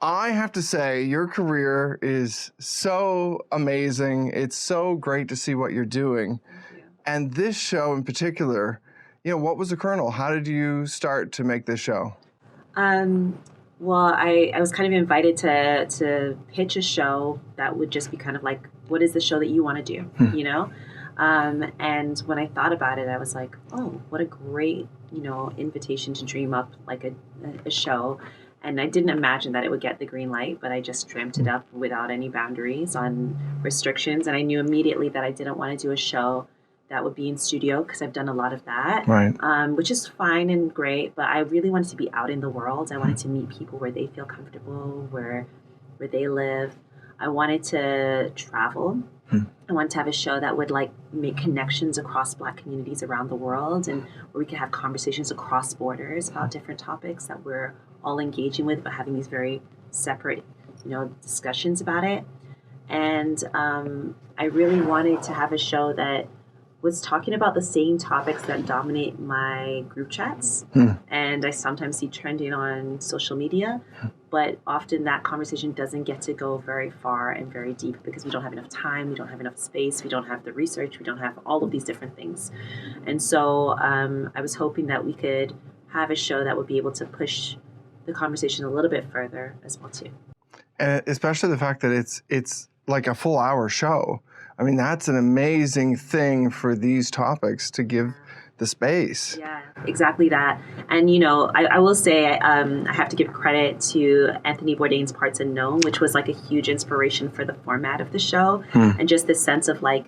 I have to say, your career is so amazing. It's so great to see what you're doing. Thank you. And this show in particular, what was the kernel? How did you start to make this show? Well, I was kind of invited to pitch a show that would just be kind of like, what is the show that you want to do, you know? And when I thought about it, I was like, oh, what a great, invitation to dream up like a show. And I didn't imagine that it would get the green light, but I just dreamt it up without any boundaries on restrictions. And I knew immediately that I didn't want to do a show that would be in studio because I've done a lot of that, Right. Which is fine and great. But I really wanted to be out in the world. I wanted to meet people where they feel comfortable, where they live. I wanted to travel. I wanted to have a show that would like make connections across Black communities around the world, and where we could have conversations across borders about different topics that we're all engaging with, but having these very separate, discussions about it. And I really wanted to have a show that was talking about the same topics that dominate my group chats. And I sometimes see trending on social media, but often that conversation doesn't get to go very far and very deep because we don't have enough time, we don't have enough space, we don't have the research, we don't have all of these different things. And so I was hoping that we could have a show that would be able to push the conversation a little bit further as well too. And especially the fact that it's like a full hour show. I mean, that's an amazing thing for these topics to give the space. Yeah, exactly that. And, I will say I have to give credit to Anthony Bourdain's Parts Unknown, which was like a huge inspiration for the format of the show. And just this sense of like,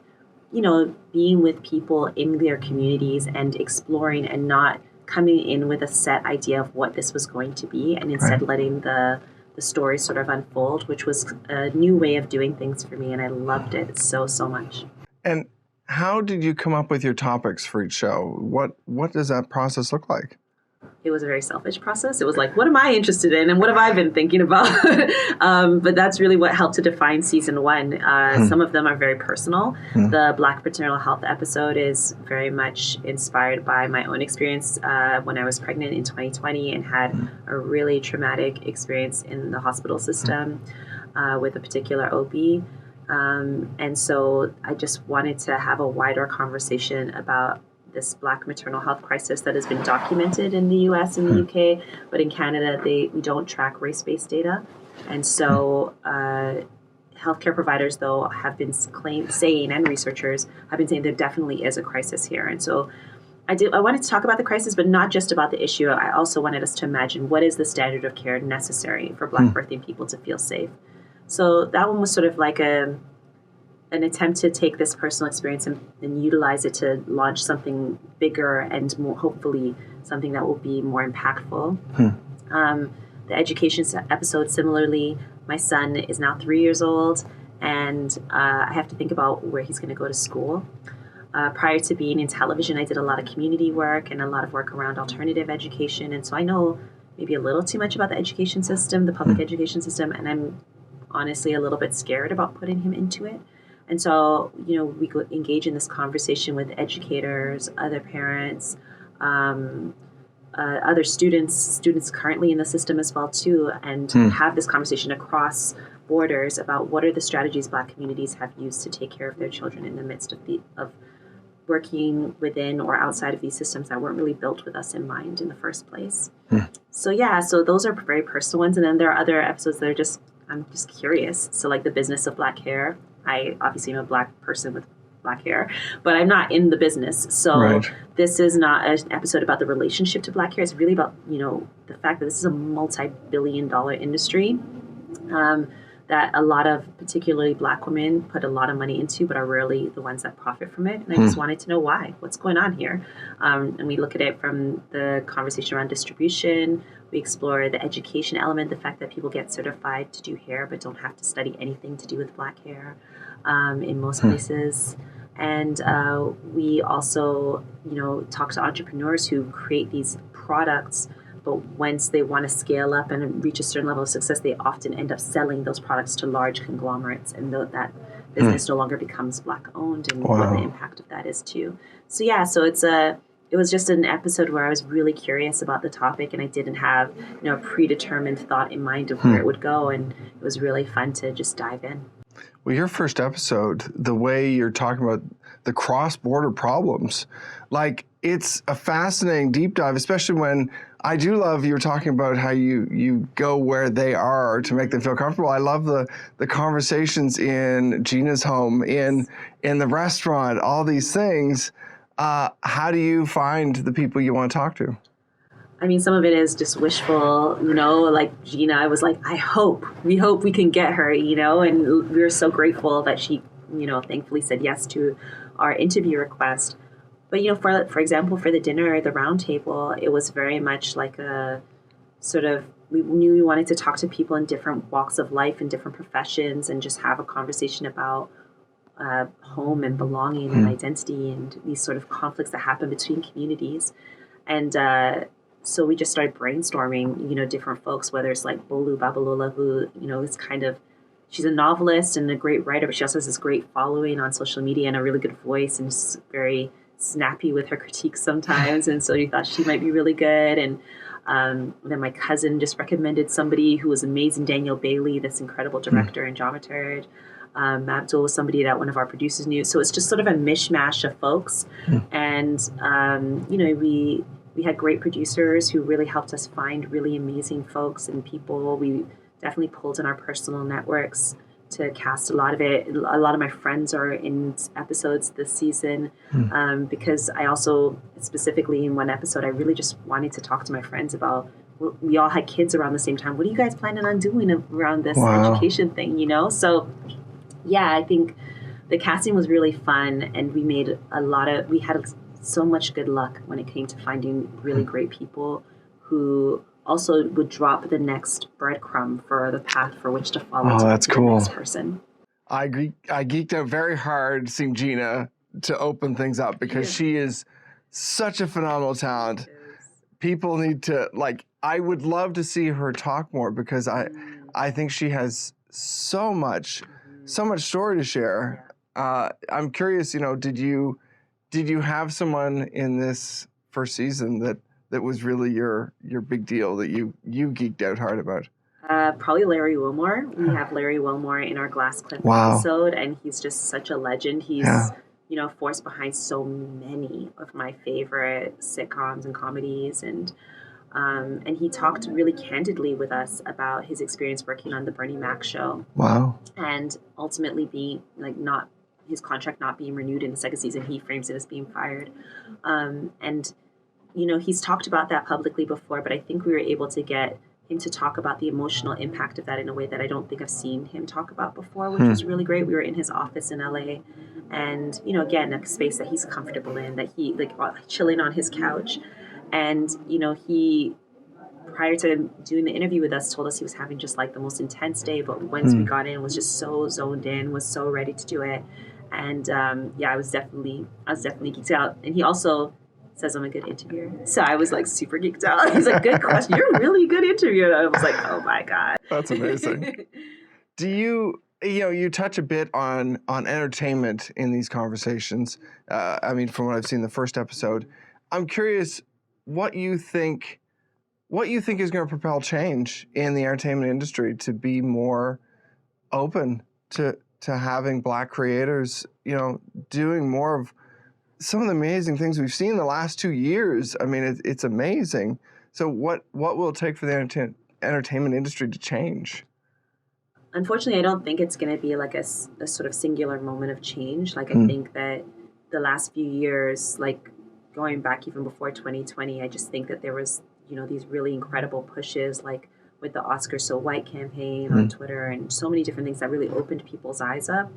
being with people in their communities and exploring and not coming in with a set idea of what this was going to be, and instead letting the story sort of unfold, which was a new way of doing things for me. And I loved it so much. And how did you come up with your topics for each show? What does that process look like? It was a very selfish process. It was like, what am I interested in and what have I been thinking about? But that's really what helped to define season one. Some of them are very personal. The Black Maternal Health episode is very much inspired by my own experience when I was pregnant in 2020 and had a really traumatic experience in the hospital system with a particular OB. And so I just wanted to have a wider conversation about this Black maternal health crisis that has been documented in the US and the UK, but in Canada, we don't track race-based data. And so healthcare providers, though, have been saying, and researchers have been saying there definitely is a crisis here. And so I wanted to talk about the crisis, but not just about the issue. I also wanted us to imagine what is the standard of care necessary for Black birthing people to feel safe. So that one was sort of like an attempt to take this personal experience and utilize it to launch something bigger and more, hopefully something that will be more impactful. The education episode, similarly, my son is now 3 years old, and I have to think about where he's going to go to school. Prior to being in television, I did a lot of community work and a lot of work around alternative education. And so I know maybe a little too much about the education system, the public education system, and I'm honestly a little bit scared about putting him into it. And so, we could engage in this conversation with educators, other parents, other students currently in the system as well, too, and have this conversation across borders about what are the strategies Black communities have used to take care of their children in the midst of working within or outside of these systems that weren't really built with us in mind in the first place. So those are very personal ones. And then there are other episodes that are I'm just curious. So like the business of Black hair. I obviously am a Black person with Black hair, but I'm not in the business. So This is not an episode about the relationship to Black hair. It's really about, the fact that this is a multi-billion-dollar industry that a lot of particularly Black women put a lot of money into, but are rarely the ones that profit from it. And I just wanted to know why. What's going on here? And we look at it from the conversation around distribution. We explore the education element, the fact that people get certified to do hair but don't have to study anything to do with Black hair in most places. And we also, talk to entrepreneurs who create these products, but once they want to scale up and reach a certain level of success, they often end up selling those products to large conglomerates, and that business no longer becomes Black owned, and what the impact of that is too. So so it's it was just an episode where I was really curious about the topic, and I didn't have, a predetermined thought in mind of where it would go, and it was really fun to just dive in. Well, your first episode, the way you're talking about the cross-border problems, like, it's a fascinating deep dive, especially when I do love you're talking about how you go where they are to make them feel comfortable. I love the conversations in Gina's home, in the restaurant, all these things. How do you find the people you want to talk to? I mean, some of it is just wishful, like Gina, I was like, we hope we can get her, and we were so grateful that she, thankfully said yes to our interview request. But, for example, for the dinner, the round table, it was very much like a sort of, we knew we wanted to talk to people in different walks of life and different professions and just have a conversation about home and belonging and identity and these sort of conflicts that happen between communities. And so we just started brainstorming, different folks, whether it's like Bolu Babalola, who, is kind of, she's a novelist and a great writer, but she also has this great following on social media and a really good voice and just very snappy with her critiques sometimes. And so we thought she might be really good. And then my cousin just recommended somebody who was amazing, Daniel Bailey, this incredible director and dramaturg. Abdul was somebody that one of our producers knew. So it's just sort of a mishmash of folks. And, we had great producers who really helped us find really amazing folks and people. We definitely pulled in our personal networks to cast a lot of it. A lot of my friends are in episodes this season because I also, specifically in one episode, I really just wanted to talk to my friends about, we all had kids around the same time. What are you guys planning on doing around this education thing, So, yeah, I think the casting was really fun, and we made we had so much good luck when it came to finding really great people who also would drop the next breadcrumb for the path for which to follow. Oh, that's cool. The next person. I geeked out very hard seeing Gina to open things up because she is such a phenomenal talent. People need to, I would love to see her talk more because I think she has so much story to share. I'm curious, did you have someone in this first season that was really your big deal that you geeked out hard about? Probably Larry Wilmore. We have Larry Wilmore in our Glass Cliff episode, and he's just such a legend. He's, force behind so many of my favorite sitcoms and comedies, and he talked really candidly with us about his experience working on the Bernie Mac show. Wow. And ultimately being his contract not being renewed in the second season. He frames it as being fired. And he's talked about that publicly before, but I think we were able to get him to talk about the emotional impact of that in a way that I don't think I've seen him talk about before, which was really great. We were in his office in LA, and, again, a space that he's comfortable in, that he, chilling on his couch. And, he, prior to doing the interview with us, told us he was having just the most intense day, but once we got in, was just so zoned in, was so ready to do it. And I was definitely geeked out. And he also says I'm a good interviewer, so I was super geeked out. He's like, "Good question. You're a really good interviewer." And I was like, "Oh my god, that's amazing." Do you touch a bit on entertainment in these conversations? I mean, from what I've seen the first episode, I'm curious what you think is going to propel change in the entertainment industry to be more open to having Black creators, doing more of some of the amazing things we've seen in the last 2 years. I mean, it's amazing. So what will it take for the entertainment industry to change? Unfortunately, I don't think it's going to be a sort of singular moment of change. I think that the last few years, going back even before 2020, I just think that there was, these really incredible pushes, with the Oscars So White campaign on Twitter and so many different things that really opened people's eyes up.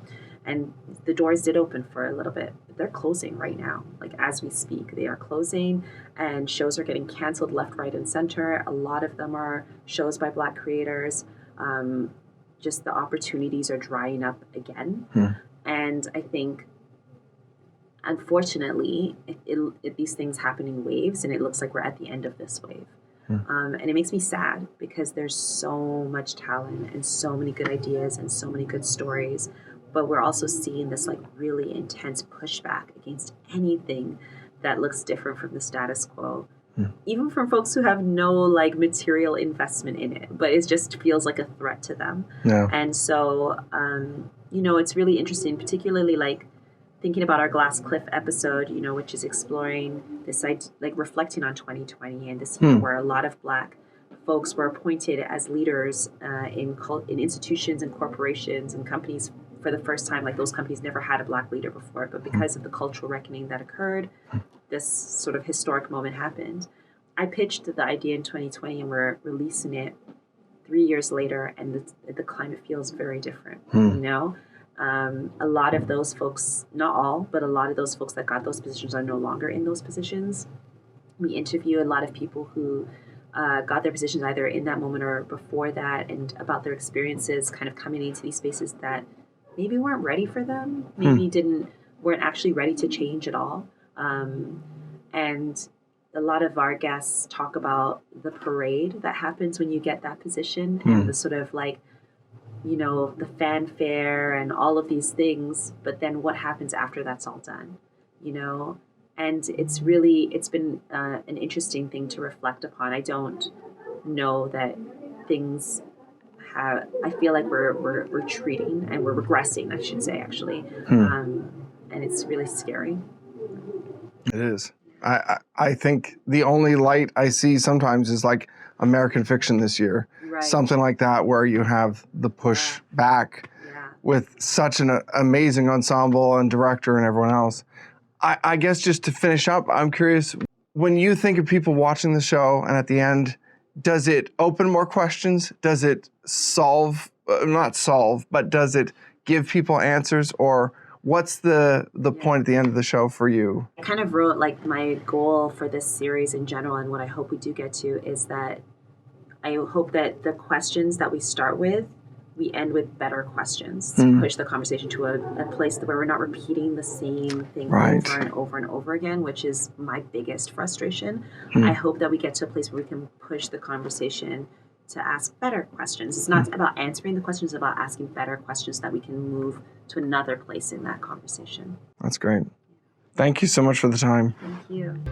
And the doors did open for a little bit, but they're closing right now. As we speak, they are closing, and shows are getting canceled left, right, and center. A lot of them are shows by Black creators. Just the opportunities are drying up again. And I think, unfortunately, these things happen in waves, and it looks like we're at the end of this wave. And it makes me sad because there's so much talent and so many good ideas and so many good stories, but we're also seeing this really intense pushback against anything that looks different from the status quo. Even from folks who have no like material investment in it, but it just feels like a threat to them. Yeah. And so, it's really interesting, particularly like thinking about our Glass Cliff episode, which is exploring this, like reflecting on 2020 and this year where a lot of Black folks were appointed as leaders in institutions and corporations and companies for the first time. Like those companies never had a Black leader before, but because of the cultural reckoning that occurred, this sort of historic moment happened. I pitched the idea in 2020 and we're releasing it 3 years later, and the climate feels very different. A lot of those folks, not all, but a lot of those folks that got those positions are no longer in those positions. We interview a lot of people who got their positions either in that moment or before that, and about their experiences kind of coming into these spaces that maybe weren't ready for them, maybe weren't actually ready to change at all. And a lot of our guests talk about the parade that happens when you get that position and the sort of like, the fanfare and all of these things, but then what happens after that's all done, And it's been an interesting thing to reflect upon. I don't know that things I feel like we're retreating and we're regressing, I should say, actually. And it's really scary. It is. I think the only light I see sometimes is like American Fiction this year. Right. Something like that where you have the push back with such an amazing ensemble and director and everyone else. I guess just to finish up, I'm curious, when you think of people watching the show and at the end, does it open more questions? Does it not solve, but does it give people answers? Or what's the point at the end of the show for you? I kind of wrote like my goal for this series in general, and what I hope we do get to is that I hope that the questions that we start with, we end with better questions to push the conversation to a place where we're not repeating the same thing over and over and over again, which is my biggest frustration. I hope that we get to a place where we can push the conversation to ask better questions. It's not about answering the questions, it's about asking better questions so that we can move to another place in that conversation. That's great. Thank you so much for the time. Thank you.